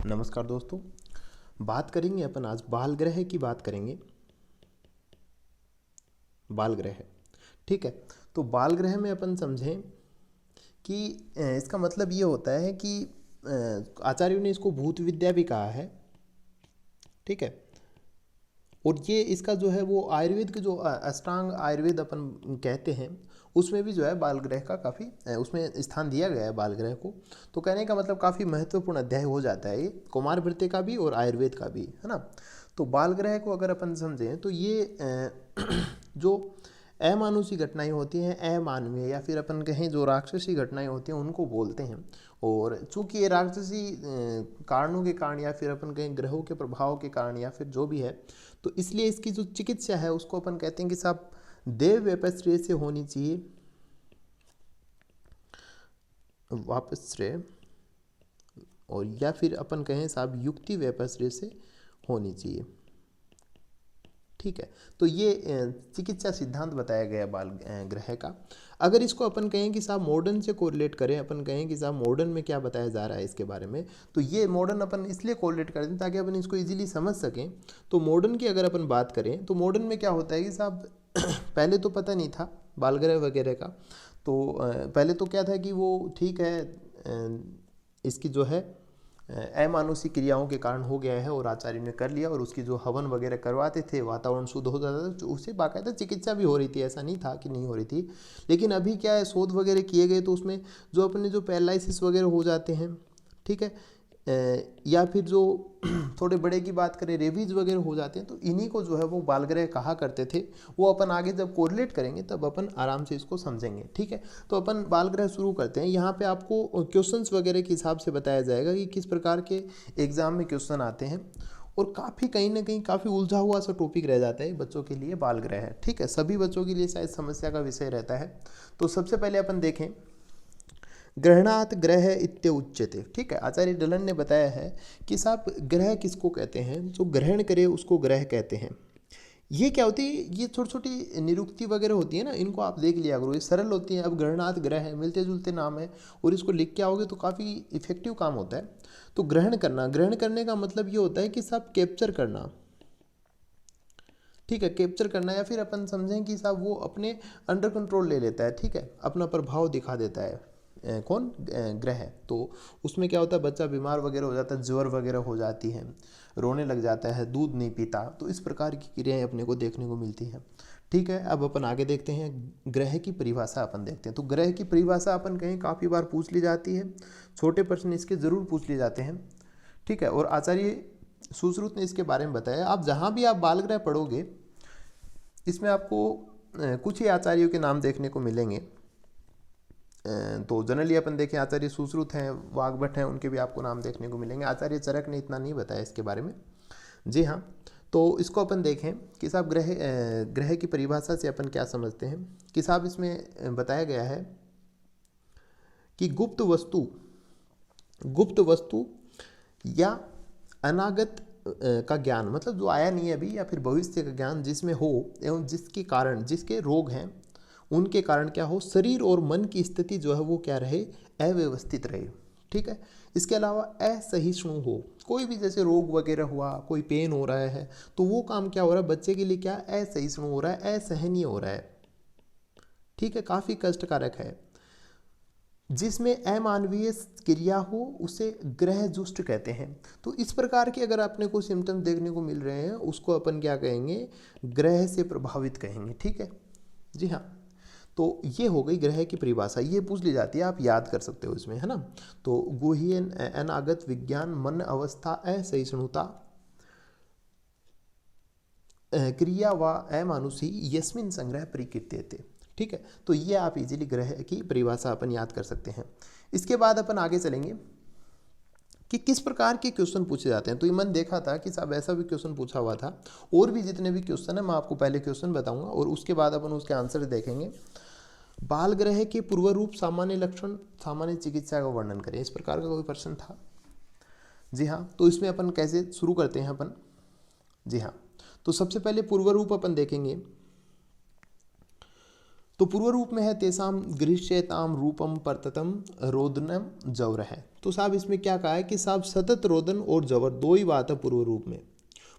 नमस्कार दोस्तों। बात करेंगे अपन आज बाल ग्रह की बात करेंगे। बाल ग्रह, ठीक है। तो बाल ग्रह में अपन समझें कि इसका मतलब ये होता है कि आचार्यों ने इसको भूत विद्या भी कहा है, ठीक है। और ये इसका जो है वो आयुर्वेद के जो अष्टांग आयुर्वेद अपन कहते हैं उसमें भी जो है बाल ग्रह का काफ़ी उसमें स्थान दिया गया है बाल ग्रह को। तो कहने का मतलब काफ़ी महत्वपूर्ण अध्याय हो जाता है ये, कुमार वृत्ति का भी और आयुर्वेद का भी, है ना। तो बाल ग्रह को अगर अपन समझें तो ये जो अमानुषी घटनाएं होती हैं, अमानवीय या फिर अपन कहें जो राक्षसी घटनाएं होती हैं उनको बोलते हैं। और चूंकि ये राक्षसी कारणों के कारण या फिर अपन कहें ग्रहों के प्रभाव के कारण या फिर जो भी है, तो इसलिए इसकी जो चिकित्सा है उसको अपन कहते हैं कि साहब देव व्यपश्रय से होनी चाहिए, वापश्रय, और या फिर अपन कहें साहब युक्ति व्यपश्रय से होनी चाहिए, ठीक है। तो ये चिकित्सा सिद्धांत बताया गया बाल ग्रह का। अगर इसको अपन कहें कि साहब मॉडर्न से कोरिलेट करें, अपन कहें कि साहब मॉडर्न में क्या बताया जा रहा है इसके बारे में, तो ये मॉडर्न अपन इसलिए कोरिलेट कर दें ताकि अपन इसको इजीली समझ सकें। तो मॉडर्न की अगर अपन बात करें तो मॉडर्न में क्या होता है कि साहब पहले तो पता नहीं था बाल ग्रह वगैरह का। तो पहले तो क्या था कि वो ठीक है, इसकी जो है अमानुषिक क्रियाओं के कारण हो गया है और आचार्य ने कर लिया और उसकी जो हवन वगैरह करवाते थे, वातावरण शुद्ध हो जाता था, तो उससे बाकायदा चिकित्सा भी हो रही थी, ऐसा नहीं था कि नहीं हो रही थी। लेकिन अभी क्या है, शोध वगैरह किए गए तो उसमें जो अपने जो पैरालिसिस वगैरह हो जाते हैं, ठीक है, या फिर जो थोड़े बड़े की बात करें रेबीज वगैरह हो जाते हैं, तो इन्हीं को जो है वो बाल ग्रह कहा करते थे। वो अपन आगे जब कोरिलेट करेंगे तब अपन आराम से इसको समझेंगे, ठीक है। तो अपन बाल ग्रह शुरू करते हैं। यहाँ पे आपको क्वेश्चंस वगैरह के हिसाब से बताया जाएगा कि किस प्रकार के एग्जाम में क्वेश्चन आते हैं, और काफ़ी कहीं ना कहीं काफ़ी उलझा हुआ सा टॉपिक रह जाता है बच्चों के लिए बाल ग्रह है, ठीक है। सभी बच्चों के लिए शायद समस्या का विषय रहता है। तो सबसे पहले अपन देखें ग्रहणात ग्रह इत्य उच्यते, ठीक है। आचार्य डलन ने बताया है कि साहब ग्रह किसको कहते हैं, जो ग्रहण करे उसको ग्रह कहते हैं। ये क्या होती है, ये छोटी छोटी निरुक्ति वगैरह होती है ना, इनको आप देख लिया करो, ये सरल होती हैं। अब ग्रहणात ग्रह है, मिलते जुलते नाम है, और इसको लिख के आओगे तो काफ़ी इफेक्टिव काम होता है। तो ग्रहण करना, ग्रहण करने का मतलब ये होता है कि साहब कैप्चर करना, ठीक है, कैप्चर करना, या फिर अपन समझें कि साहब वो अपने अंडर कंट्रोल ले लेता है, ठीक है, अपना प्रभाव दिखा देता है। कौन ग्रह। तो उसमें क्या होता है, बच्चा बीमार वगैरह हो जाता है, ज्वर वगैरह हो जाती है, रोने लग जाता है, दूध नहीं पीता, तो इस प्रकार की क्रियाएं अपने को देखने को मिलती हैं, ठीक है। अब अपन आगे देखते हैं ग्रह की परिभाषा अपन देखते हैं। तो ग्रह की परिभाषा अपन कहीं काफ़ी बार पूछ ली जाती है, छोटे प्रश्न इसके ज़रूर पूछ लिए जाते हैं, ठीक है। और आचार्य सुश्रुत ने इसके बारे में बताया। आप जहाँ भी आप बाल ग्रह पढ़ोगे इसमें आपको कुछ ही आचार्यों के नाम देखने को मिलेंगे। तो जनरली अपन देखें आचार्य सुश्रुत हैं, वाग्भट हैं, उनके भी आपको नाम देखने को मिलेंगे। आचार्य चरक ने इतना नहीं बताया इसके बारे में, जी हाँ। तो इसको अपन देखें कि साहब ग्रह की परिभाषा से अपन क्या समझते हैं कि साहब इसमें बताया गया है कि गुप्त वस्तु या अनागत का ज्ञान, मतलब जो आया नहीं है अभी, या फिर भविष्य का ज्ञान जिसमें हो, एवं जिसके कारण जिसके रोग हैं उनके कारण क्या हो, शरीर और मन की स्थिति जो है वो क्या रहे, अव्यवस्थित रहे, ठीक है। इसके अलावा असहिष्णु हो, कोई भी जैसे रोग वगैरह हुआ, कोई पेन हो रहा है, तो वो काम क्या हो रहा है बच्चे के लिए, क्या असहिष्णु हो रहा है, असहनीय हो रहा है, ठीक है, काफ़ी कष्टकारक है। जिसमें अमानवीय क्रिया हो उसे ग्रह जुष्ट कहते हैं। तो इस प्रकार के अगर आपने को सिम्टम्स देखने को मिल रहे हैं उसको अपन क्या कहेंगे, ग्रह से प्रभावित कहेंगे, ठीक है, जी हाँ। तो ये हो गई ग्रह की परिभाषा, ये पूछ ली जाती है, आप याद कर सकते हो इसमें, है ना। तो गुह्य अनागत विज्ञान मन अवस्था असहिष्णुता क्रिया व अमानुषी यस्मिन संग्रह परिकीर्त्यते, ठीक है। तो ये आप इजीली ग्रह की परिभाषा अपन याद कर सकते हैं। इसके बाद अपन आगे चलेंगे कि किस प्रकार के क्वेश्चन पूछे जाते हैं। तो ये मन देखा था कि साहब ऐसा भी क्वेश्चन पूछा हुआ था, और भी जितने भी क्वेश्चन है मैं आपको पहले क्वेश्चन बताऊंगा और उसके बाद अपन उसके आंसर देखेंगे। बाल ग्रह के पूर्व रूप, सामान्य लक्षण, सामान्य चिकित्सा का वर्णन करें, इस प्रकार का कोई प्रश्न था, जी हाँ। तो इसमें अपन कैसे शुरू करते हैं अपन, जी हाँ। तो सबसे पहले पूर्व रूप अपन देखेंगे। तो पूर्व रूप में है तेसाम गृह्यताम रूपम परततम रोदनम जवर है। तो साहब इसमें क्या कहा है कि साहब सतत रोदन और जवर दो ही बात है पूर्व रूप में।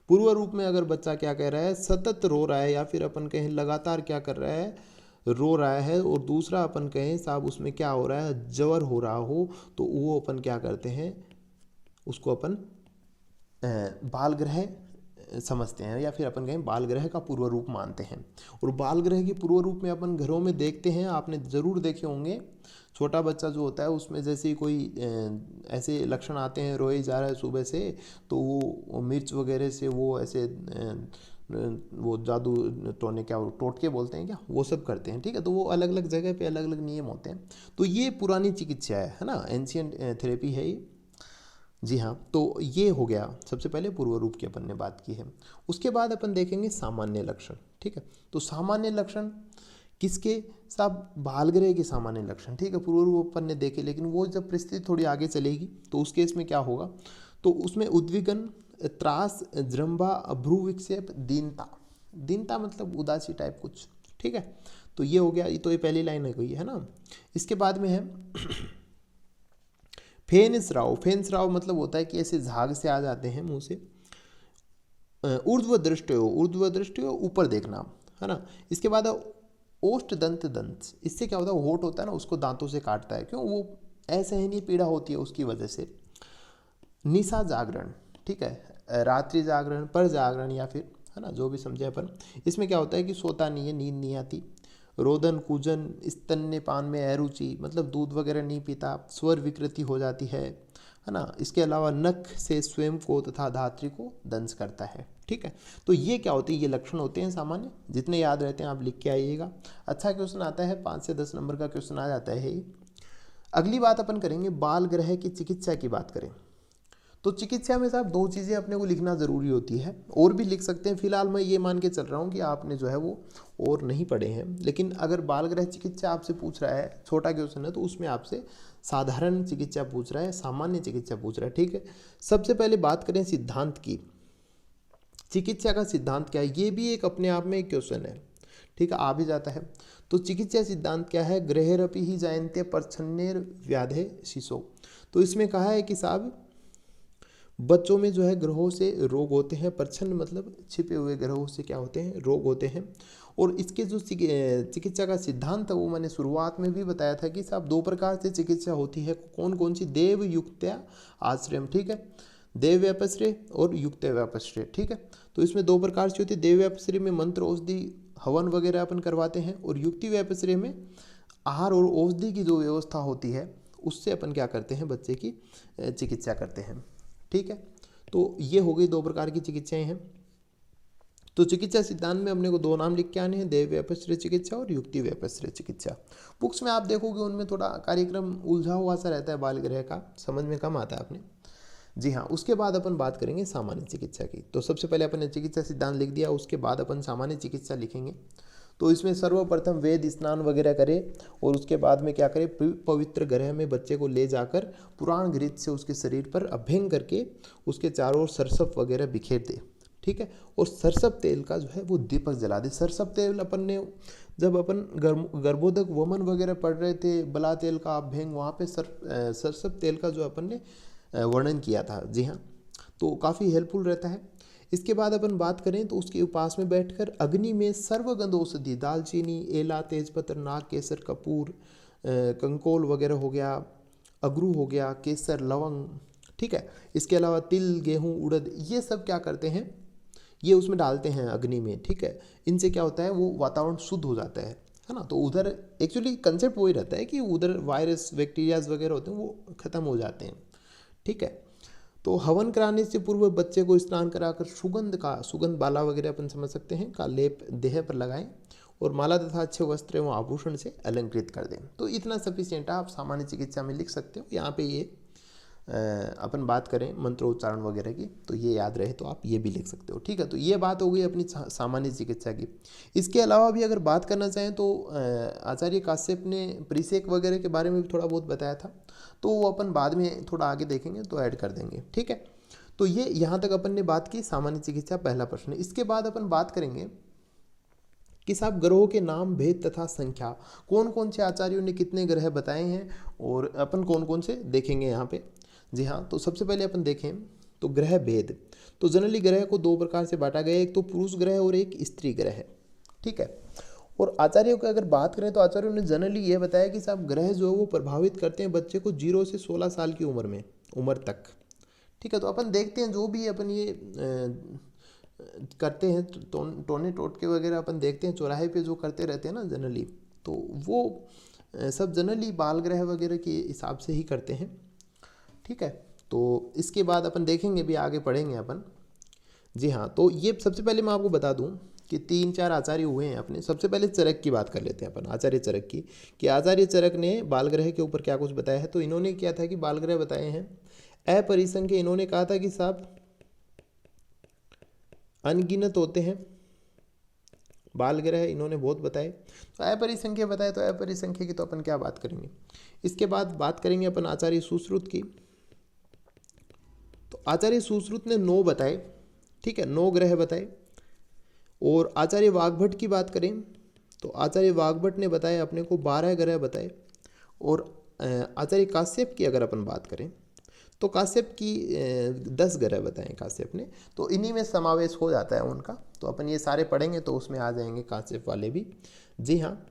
पूर्व रूप में अगर बच्चा क्या कह रहा है, सतत रो रहा है या फिर अपन कहें लगातार क्या कर रहा है, रो रहा है, और दूसरा अपन कहें साहब उसमें क्या हो रहा है, जवर हो रहा हो, तो वो अपन क्या करते हैं, उसको अपन बाल ग्रह समझते हैं या फिर अपन कहें बाल ग्रह का पूर्व रूप मानते हैं। और बाल ग्रह के पूर्व रूप में अपन घरों में देखते हैं, आपने ज़रूर देखे होंगे, छोटा बच्चा जो होता है उसमें जैसे ही कोई ऐसे लक्षण आते हैं, रोए जा रहा है सुबह से, तो वो मिर्च वगैरह से वो ऐसे वो जादू टोने क्या टोटके बोलते हैं क्या, वो सब करते हैं, ठीक है। तो वो अलग अलग जगह पे अलग अलग नियम होते हैं। तो ये पुरानी चिकित्सा है ना, एंशियंट थेरेपी है ये। जी हाँ, तो ये हो गया सबसे पहले पूर्व रूप की अपन ने बात की है। उसके बाद अपन देखेंगे सामान्य लक्षण, ठीक है। तो सामान्य लक्षण किसके, साहब बालग्रह के सामान्य लक्षण, ठीक है। पूर्व रूप अपन ने देखे, लेकिन वो जब परिस्थिति थोड़ी आगे चलेगी तो उस केस में क्या होगा, तो उसमें उद्विग्न, त्रास, जृंभा, भ्रू विक्षेप, दीनता, दीनता मतलब उदासी टाइप कुछ, ठीक है। तो ये हो गया, ये तो ये पहली लाइन है ना। इसके बाद में है फेन स्राव। फेन स्राव मतलब होता है कि ऐसे झाग से आ जाते हैं मुंह से। ऊर्ध्व दृष्टयो, ऊर्ध्व दृष्टयो ऊपर देखना, है ना। इसके बाद ओष्ठ दंत दंत, इससे क्या होता है, होठ होता है ना उसको दांतों से काटता है, क्यों, वो असहनीय पीड़ा होती है उसकी वजह से। निशा जागरण, ठीक है, रात्रि जागरण, पर जागरण या फिर, है ना, जो भी समझे अपन। इसमें क्या होता है कि सोता नहीं है, नींद नहीं आती। रोदन, कूजन, स्तन्यपान में अरुचि, मतलब दूध वगैरह नहीं पीता, स्वर विकृति हो जाती है ना। इसके अलावा नख से स्वयं को तथा धात्री को दंश करता है, ठीक है। तो ये क्या होती है, ये लक्षण होते हैं सामान्य, जितने याद रहते हैं आप लिख के आइएगा। अच्छा क्वेश्चन आता है, 5 से 10 नंबर का क्वेश्चन आ जाता है। अगली बात अपन करेंगे, बाल ग्रह की चिकित्सा की बात करें तो चिकित्सा में साहब 2 चीज़ें अपने को लिखना ज़रूरी होती है, और भी लिख सकते हैं। फिलहाल मैं ये मान के चल रहा हूँ कि आपने जो है वो और नहीं पढ़े हैं, लेकिन अगर बाल ग्रह चिकित्सा आपसे पूछ रहा है, छोटा क्वेश्चन है, तो उसमें आपसे साधारण चिकित्सा पूछ रहा है, सामान्य चिकित्सा पूछ रहा है, ठीक है। सबसे पहले बात करें सिद्धांत की, चिकित्सा का सिद्धांत क्या है, ये भी एक अपने आप में एक क्वेश्चन है, ठीक है, आ भी जाता है। तो चिकित्सा सिद्धांत क्या है, ग्रहेरपि ही जायन्ते परछन्नेर व्याधे शिशो। तो इसमें कहा है कि साहब बच्चों में जो है ग्रहों से रोग होते हैं, परछन्न मतलब छिपे हुए ग्रहों से क्या होते हैं, रोग होते हैं। और इसके जो चिकित्सा का सिद्धांत है वो मैंने शुरुआत में भी बताया था कि साहब 2 प्रकार से चिकित्सा होती है, कौन कौन सी, देव युक्त्या आश्रय, ठीक है, देव व्यापश्रय और युक्त व्यापश्रय, ठीक है। तो इसमें 2 प्रकार से होती है, देव व्यापश्रय में मंत्र औषधि हवन वगैरह अपन करवाते हैं, और युक्ति व्यापश्रय में आहार और औषधि की जो व्यवस्था होती है उससे अपन क्या करते हैं, बच्चे की चिकित्सा करते हैं, ठीक है। तो ये हो गई 2 प्रकार की चिकित्साएं हैं। तो चिकित्सा सिद्धांत में अपने को 2 नाम लिख के आने हैं, देव व्यापश्रय चिकित्सा और युक्ति व्यापश्रय चिकित्सा। बुक्स में आप देखोगे उनमें थोड़ा कार्यक्रम उलझा हुआ सा रहता है, बाल ग्रह का समझ में कम आता है अपने। जी हाँ, उसके बाद अपन बात करेंगे सामान्य चिकित्सा की। तो सबसे पहले अपन ने चिकित्सा सिद्धांत लिख दिया, उसके बाद अपन सामान्य चिकित्सा लिखेंगे। तो इसमें सर्वप्रथम वेद स्नान वगैरह करे, और उसके बाद में क्या करे, पवित्र ग्रह में बच्चे को ले जाकर पुराण घृत से उसके शरीर पर अभ्यंग करके उसके चारों ओर सरसप वगैरह बिखेर दे, ठीक है। और सरसप तेल का जो है वो दीपक जला दे। सरसप तेल अपन ने जब अपन गर्भोदक वमन वगैरह पढ़ रहे थे, बला तेल का अभ्यंग, वहाँ पे सरसप तेल का जो अपन ने वर्णन किया था, जी हाँ, तो काफ़ी हेल्पफुल रहता है। इसके बाद अपन बात करें तो उसके पास में बैठकर अग्नि में सर्वगंध औषधि, दालचीनी, एला, तेजपत्र, नाग, केसर, कपूर, कंकोल वगैरह हो गया, अगरू हो गया, केसर, लवंग, ठीक है। इसके अलावा तिल, गेहूं, उड़द, ये सब क्या करते हैं, ये उसमें डालते हैं अग्नि में, ठीक है। इनसे क्या होता है, वो वातावरण शुद्ध हो जाता है ना। तो उधर एक्चुअली कंसेप्ट वही रहता है कि उधर वायरस, बैक्टीरियाज वगैरह होते हैं वो खत्म हो जाते हैं, ठीक है। तो हवन कराने से पूर्व बच्चे को स्नान कराकर सुगंध बाला वगैरह अपन समझ सकते हैं का लेप देह पर लगाएं, और माला तथा अच्छे वस्त्र एवं आभूषण से अलंकृत कर दें। तो इतना सफिशिएंट है, आप सामान्य चिकित्सा में लिख सकते हो। यहाँ पे ये अपन बात करें मंत्रोच्चारण वगैरह की, तो ये याद रहे तो आप ये भी लिख सकते हो, ठीक है। तो ये बात हो गई अपनी सामान्य चिकित्सा की। इसके अलावा भी अगर बात करना चाहें तो आचार्य काश्यप ने परिसेक वगैरह के बारे में भी थोड़ा बहुत बताया था, तो वो अपन बाद में थोड़ा आगे देखेंगे तो ऐड कर देंगे, ठीक है। तो ये यहाँ तक अपन ने बात की सामान्य चिकित्सा, पहला प्रश्न। इसके बाद अपन बात करेंगे कि साहब ग्रहों के नाम, भेद तथा संख्या, कौन कौन से आचार्यों ने कितने ग्रह बताए हैं और अपन कौन कौन से देखेंगे यहाँ पे। जी हाँ, तो सबसे पहले अपन देखें तो ग्रह भेद। तो जनरली ग्रह को दो प्रकार से बांटा गया है, एक तो पुरुष ग्रह और एक स्त्री ग्रह है, ठीक है। और आचार्यों की अगर बात करें तो आचार्यों ने जनरली ये बताया कि साहब ग्रह जो है वो प्रभावित करते हैं बच्चे को 0 से 16 साल की उम्र तक, ठीक है। तो अपन देखते हैं जो भी अपन ये करते हैं टोने टोटके वगैरह अपन देखते हैं चौराहे पे जो करते रहते हैं ना जनरली, तो वो सब जनरली बाल ग्रह वगैरह के हिसाब से ही करते हैं, ठीक है। तो इसके बाद अपन देखेंगे भी, आगे पढ़ेंगे अपन। जी हाँ, तो ये सबसे पहले मैं आपको बता दूं कि 3-4 आचार्य हुए हैं अपने। सबसे पहले चरक की बात कर लेते हैं अपन, आचार्य चरक की, कि आचार्य चरक ने बाल ग्रह के ऊपर क्या कुछ बताया है। तो इन्होंने क्या था कि बाल ग्रह बताए हैं अपरिसंख्य। इन्होंने कहा था कि साहब अनगिनत होते हैं बाल ग्रह, इन्होंने बहुत बताए। तो अपरिसंख्य बताए, तो अपरिसंख्य की तो अपन क्या बात करेंगे। इसके बाद बात करेंगे अपन आचार्य सुश्रुत की। तो आचार्य सुश्रुत ने 9 बताए, ठीक है, 9 ग्रह बताए। और आचार्य वाग्भट की बात करें तो आचार्य वाग्भट ने बताए अपने को 12 ग्रह बताए। और आचार्य काश्यप की अगर अपन बात करें तो काश्यप की 10 ग्रह बताएं काश्यप ने। तो इन्हीं में समावेश हो जाता है उनका। तो अपन ये सारे पढ़ेंगे तो उसमें आ जाएंगे काश्यप वाले भी। जी हाँ,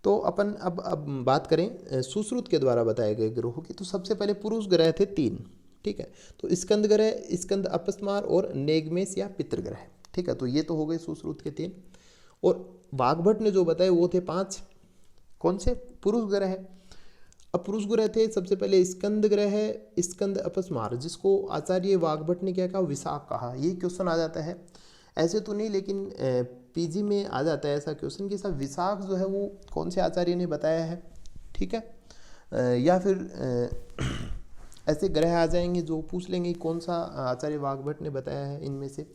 तो अपन अब बात करें सुश्रुत के द्वारा बताए गए ग्रहों की। तो सबसे पहले पुरुष ग्रह थे 3, ठीक है। तो स्कंद ग्रह, स्कंद अपस्मार और नेगमेश या पितृ ग्रह, ठीक है। तो ये तो हो गए सुश्रुत के 3। और वाग्भट ने जो बताए वो थे 5, कौन से, पुरुष ग्रह। अब पुरुष ग्रह थे सबसे पहले स्कंद ग्रह है, स्कंद अपस्मार, जिसको आचार्य वाग्भट ने क्या कहा, विशाख कहा। ये क्वेश्चन आ जाता है, ऐसे तो नहीं लेकिन पीजी में आ जाता है ऐसा क्वेश्चन कि साहब विशाख जो है वो कौन से आचार्य ने बताया है, ठीक है। या फिर ऐसे ग्रह आ जाएंगे जो पूछ लेंगे कौन सा आचार्य वाग्भट ने बताया है इनमें से।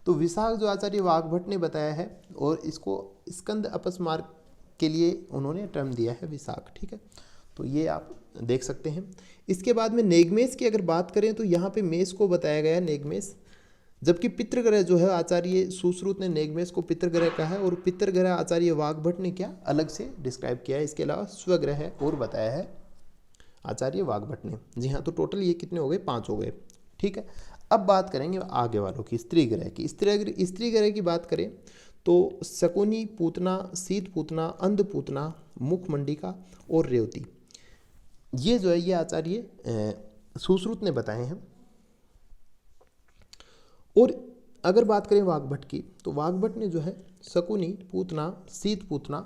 तो विशाख जो आचार्य वाग्भट ने बताया है, और इसको स्कंद अपस्मार के लिए उन्होंने टर्म दिया है विशाख, ठीक है। तो ये आप देख सकते हैं। इसके बाद में नेगमेश की अगर बात करें तो यहाँ पे मेष को बताया गया है, नेगमेश। जबकि पितृग्रह जो है आचार्य सुश्रुत ने नेगमेश को पितृग्रह कहा है, और पितृग्रह आचार्य वाग्भट ने क्या अलग से डिस्क्राइब किया है। इसके अलावा स्वग्रह और बताया है आचार्य वाग्भट ने। जी हाँ, तो टोटल ये कितने हो गए, 5 हो गए, ठीक है। अब बात करेंगे आगे वालों की, स्त्री ग्रह की। स्त्री ग्रह की बात करें तो शकुनी, पूतना, शीत पूतना, अंध पूतना, मुखमंडिका और रेवती, ये जो है ये आचार्य सुश्रुत ने बताए हैं। और अगर बात करें वाग्भट की तो वाग्भट ने जो है शकुनी, पूतना, शीत पूतना,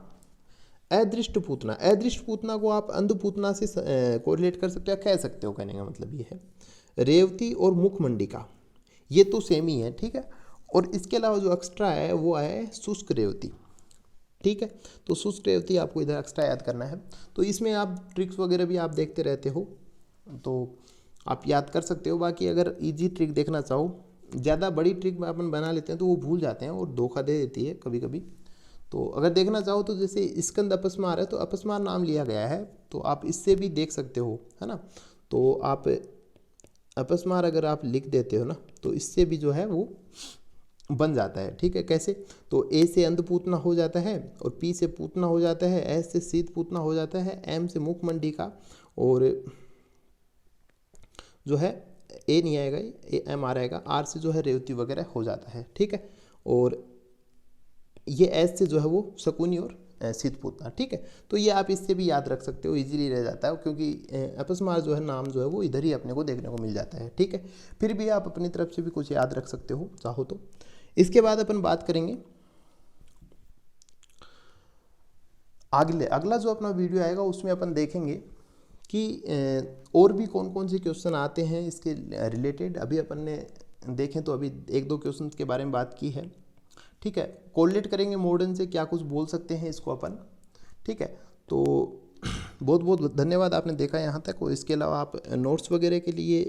अदृष्ट पूतना, अदृष्ट पूतना को आप अंध पूतना से कोरिलेट कर सकते हो, कह सकते हो, कहने का मतलब ये है। रेवती और मुखमंडिका ये तो सेम ही है, ठीक है। और इसके अलावा जो एक्स्ट्रा है वो है शुष्क रेवती, ठीक है। तो शुष्क रेवती आपको इधर एक्स्ट्रा याद करना है। तो इसमें आप ट्रिक्स वगैरह भी आप देखते रहते हो तो आप याद कर सकते हो। बाकी अगर इजी ट्रिक देखना चाहो, ज़्यादा बड़ी ट्रिक में अपन बना लेते हैं तो वो भूल जाते हैं और धोखा दे देती है कभी कभी। तो अगर देखना चाहो तो जैसे स्कंद अपस्मार है तो अपस्मार नाम लिया गया है, तो आप इससे भी देख सकते हो, है ना। तो आप अपस्मार अगर आप लिख देते हो ना तो इससे भी जो है वो बन जाता है, ठीक है। कैसे, तो ए से अंध पूतना हो जाता है, और पी से पूतना हो जाता है, एस से शीत पूतना हो जाता है, एम से मुखमंडिका, और जो है ए नहीं आएगा, ए एम आ रहेगा, आर से जो है रेवती वगैरह हो जाता है, ठीक है। और ये एस से जो है वो शकुनी और शीत पूतना, ठीक है। तो ये आप इससे भी याद रख सकते हो, इजीली रह जाता है, क्योंकि अपस्मार जो है नाम जो है वो इधर ही अपने को देखने को मिल जाता है, ठीक है। फिर भी आप अपनी तरफ से भी कुछ याद रख सकते हो चाहो तो। इसके बाद अपन बात करेंगे अगला जो अपना वीडियो आएगा उसमें अपन देखेंगे कि और भी कौन कौन से क्वेश्चन आते हैं इसके रिलेटेड। अभी अपन ने देखें तो अभी 1-2 क्वेश्चन के बारे में बात की है, ठीक है। कोरिलेट करेंगे मॉडर्न से, क्या कुछ बोल सकते हैं इसको अपन, ठीक है। तो बहुत बहुत धन्यवाद आपने देखा यहाँ तक। और इसके अलावा आप नोट्स वगैरह के लिए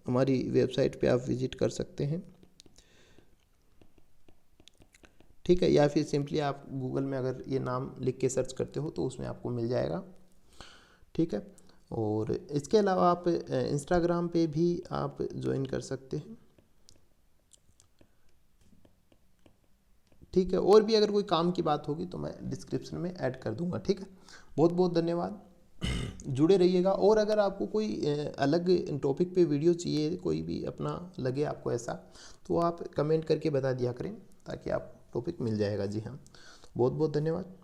हमारी वेबसाइट पे आप विजिट कर सकते हैं, ठीक है। या फिर सिंपली आप गूगल में अगर ये नाम लिख के सर्च करते हो तो उसमें आपको मिल जाएगा, ठीक है। और इसके अलावा आप इंस्टाग्राम पे भी आप ज्वाइन कर सकते हैं, ठीक है, और भी अगर कोई काम की बात होगी तो मैं डिस्क्रिप्शन में ऐड कर दूंगा। ठीक है, बहुत बहुत धन्यवाद, जुड़े रहिएगा। और अगर आपको कोई अलग टॉपिक पे वीडियो चाहिए, कोई भी अपना लगे आपको ऐसा, तो आप कमेंट करके बता दिया करें ताकि आप टॉपिक मिल जाएगा। जी हाँ, बहुत बहुत धन्यवाद।